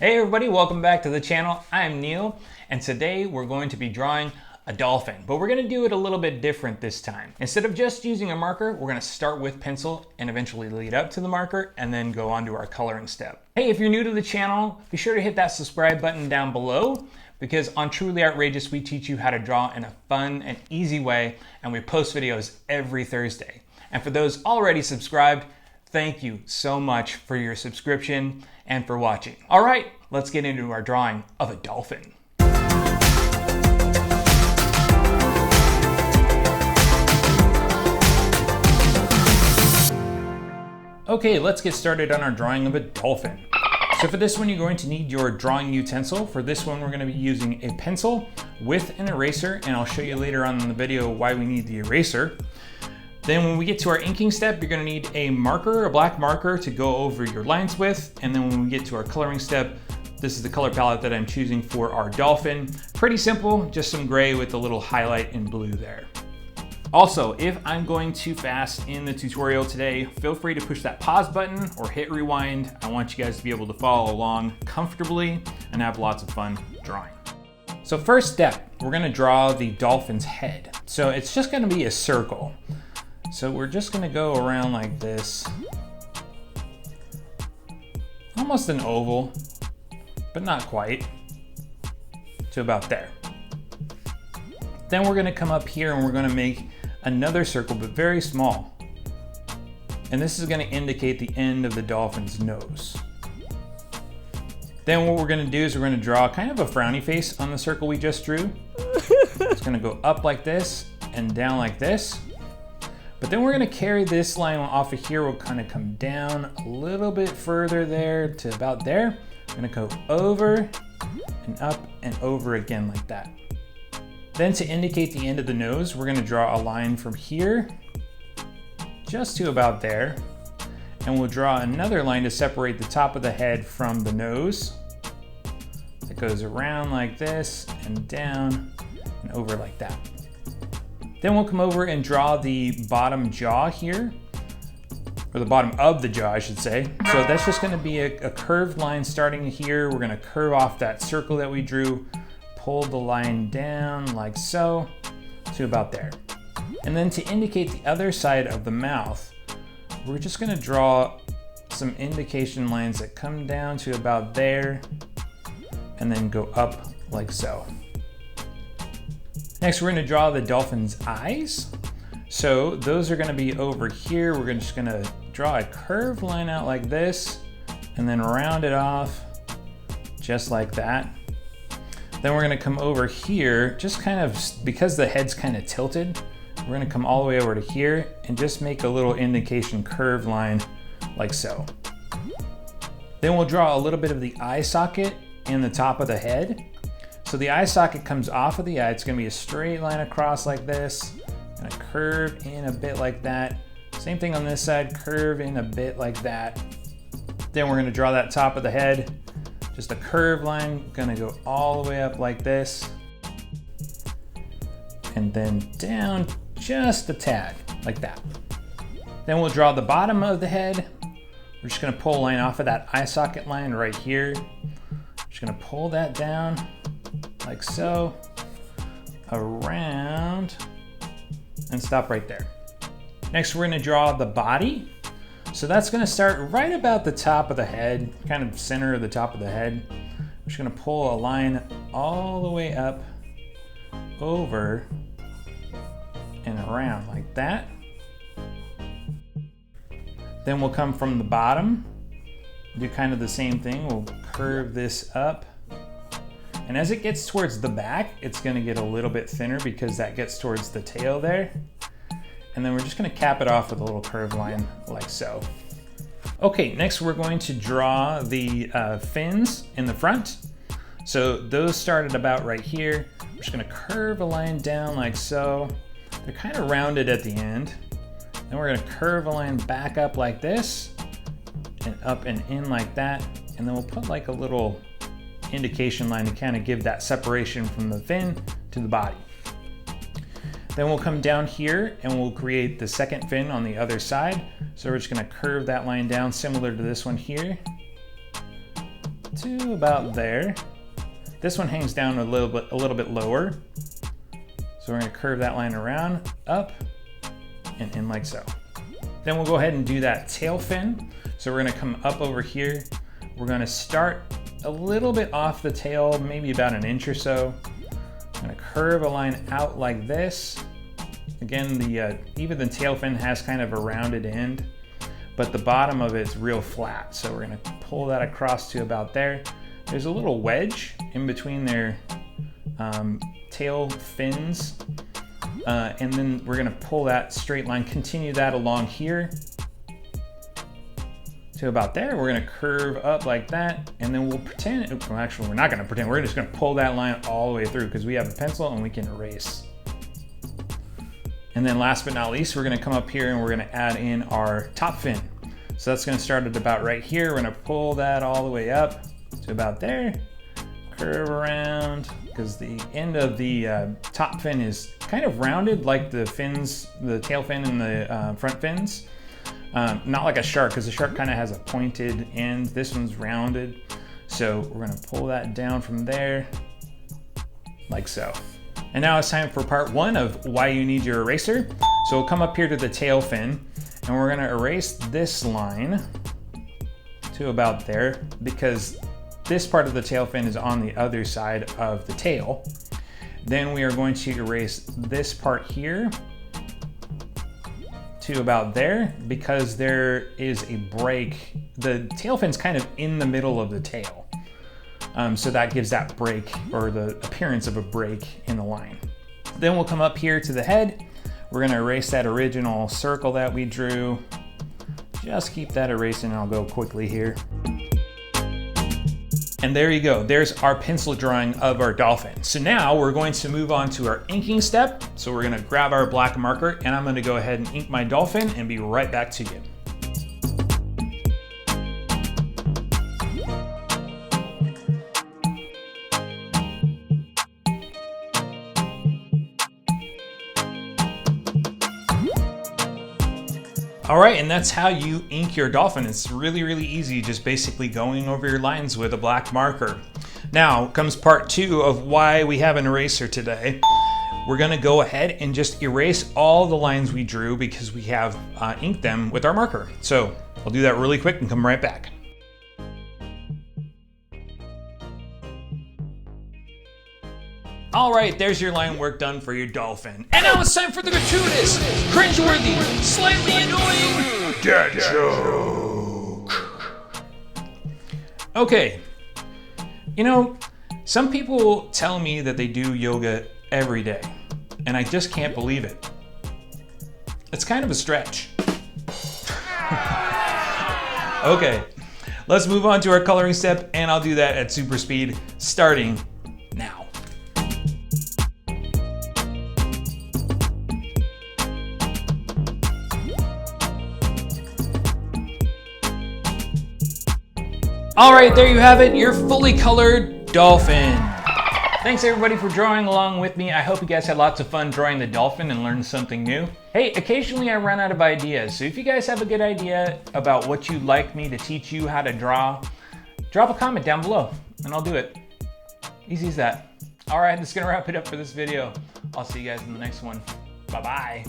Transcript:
Hey everybody, welcome back to the channel. I'm Neil, and today we're going to be drawing a dolphin, but we're going to do it a little bit different this time. Instead of just using a marker, we're going to start with pencil and eventually lead up to the marker and then go on to our coloring step. Hey, if you're new to the channel, be sure to hit that subscribe button down below, because on Truly Artrageous, we teach you how to draw in a fun and easy way, and we post videos every Thursday. And for those already subscribed, thank you so much for your subscription and for watching. All right, let's get into our drawing of a dolphin. Okay, let's get started on our drawing of a dolphin. So for this one, you're going to need your drawing utensil. For this one, we're going to be using a pencil with an eraser, and I'll show you later on in the video why we need the eraser. Then when we get to our inking step, you're going to need a marker, a black marker, to go over your lines with. And then when we get to our coloring step, this is the color palette that I'm choosing for our dolphin. Pretty simple, just some gray with a little highlight in blue there. Also, if I'm going too fast in the tutorial today, feel free to push that pause button or hit rewind. I want you guys to be able to follow along comfortably and have lots of fun drawing. So first step, we're going to draw the dolphin's head. So it's just going to be a circle. So we're just gonna go around like this. Almost an oval, but not quite. To about there. Then we're gonna come up here and we're gonna make another circle, but very small. And this is gonna indicate the end of the dolphin's nose. Then what we're gonna do is we're gonna draw kind of a frowny face on the circle we just drew. It's gonna go up like this and down like this. But then we're gonna carry this line off of here. We'll kind of come down a little bit further there to about there. We're gonna go over and up and over again like that. Then to indicate the end of the nose, we're gonna draw a line from here just to about there. And we'll draw another line to separate the top of the head from the nose. It goes around like this and down and over like that. Then we'll come over and draw the bottom jaw here, or the bottom of the jaw, I should say. So that's just gonna be a curved line starting here. We're gonna curve off that circle that we drew, pull the line down like so, to about there. And then to indicate the other side of the mouth, we're just gonna draw some indication lines that come down to about there, and then go up like so. Next, we're gonna draw the dolphin's eyes. So those are gonna be over here. We're just gonna draw a curved line out like this, and then round it off just like that. Then we're gonna come over here, just kind of, because the head's kind of tilted, we're gonna come all the way over to here and just make a little indication curved line like so. Then we'll draw a little bit of the eye socket in the top of the head. So the eye socket comes off of the eye. It's gonna be a straight line across like this, and a curve in a bit like that. Same thing on this side, curve in a bit like that. Then we're gonna draw that top of the head, just a curved line, gonna go all the way up like this, and then down just a tad, like that. Then we'll draw the bottom of the head. We're just gonna pull a line off of that eye socket line right here. Just gonna pull that down, like so, around, and stop right there. Next, we're gonna draw the body. So that's gonna start right about the top of the head, kind of center of the top of the head. We're just gonna pull a line all the way up, over, and around like that. Then we'll come from the bottom, do kind of the same thing. We'll curve this up. And as it gets towards the back, it's gonna get a little bit thinner because that gets towards the tail there. And then we're just gonna cap it off with a little curved line like so. Okay, next we're going to draw the fins in the front. So those start at about right here. We're just gonna curve a line down like so. They're kind of rounded at the end. Then we're gonna curve a line back up like this, and up and in like that. And then we'll put like a little indication line to kind of give that separation from the fin to the body. Then we'll come down here and we'll create the second fin on the other side. So we're just gonna curve that line down similar to this one here to about there. This one hangs down a little bit lower. So we're gonna curve that line around, up, and in like so. Then we'll go ahead and do that tail fin. So we're gonna come up over here. We're gonna start a little bit off the tail, maybe about an inch or so. I'm gonna curve a line out like this. Again, even the tail fin has kind of a rounded end, but the bottom of it's real flat. So we're gonna pull that across to about there. There's a little wedge in between their tail fins. And then we're gonna pull that straight line, continue that along here to about there. We're gonna curve up like that, and then we'll pretend, well, actually we're not gonna pretend, we're just gonna pull that line all the way through because we have a pencil and we can erase. And then last but not least, we're gonna come up here and we're gonna add in our top fin. So that's gonna start at about right here. We're gonna pull that all the way up to about there, curve around, because the end of the top fin is kind of rounded like the fins, the tail fin and the front fins. Not like a shark, because the shark kind of has a pointed end. This one's rounded. So we're gonna pull that down from there, like so. And now it's time for part one of why you need your eraser. So we'll come up here to the tail fin, and we're gonna erase this line to about there, because this part of the tail fin is on the other side of the tail. Then we are going to erase this part here to about there, because there is a break. The tail fin's kind of in the middle of the tail. So that gives that break, or the appearance of a break in the line. Then we'll come up here to the head. We're gonna erase that original circle that we drew. Just keep that erasing, and I'll go quickly here. And there you go, there's our pencil drawing of our dolphin. So now we're going to move on to our inking step. So we're gonna grab our black marker, and I'm gonna go ahead and ink my dolphin and be right back to you. All right, and that's how you ink your dolphin. It's really, really easy, just basically going over your lines with a black marker. Now comes part two of why we have an eraser today. We're gonna go ahead and just erase all the lines we drew because we have inked them with our marker. So I'll do that really quick and come right back. All right, there's your line work done for your dolphin. And now it's time for the gratuitous, cringeworthy, slightly annoying dad joke. Okay, you know, some people tell me that they do yoga every day, and I just can't believe it. It's kind of a stretch. Okay, let's move on to our coloring step, and I'll do that at super speed, starting now. All right, there you have it, your fully colored dolphin. Thanks everybody for drawing along with me. I hope you guys had lots of fun drawing the dolphin and learned something new. Hey, occasionally I run out of ideas, so if you guys have a good idea about what you'd like me to teach you how to draw, drop a comment down below and I'll do it. Easy as that. All right, that's gonna wrap it up for this video. I'll see you guys in the next one. Bye-bye.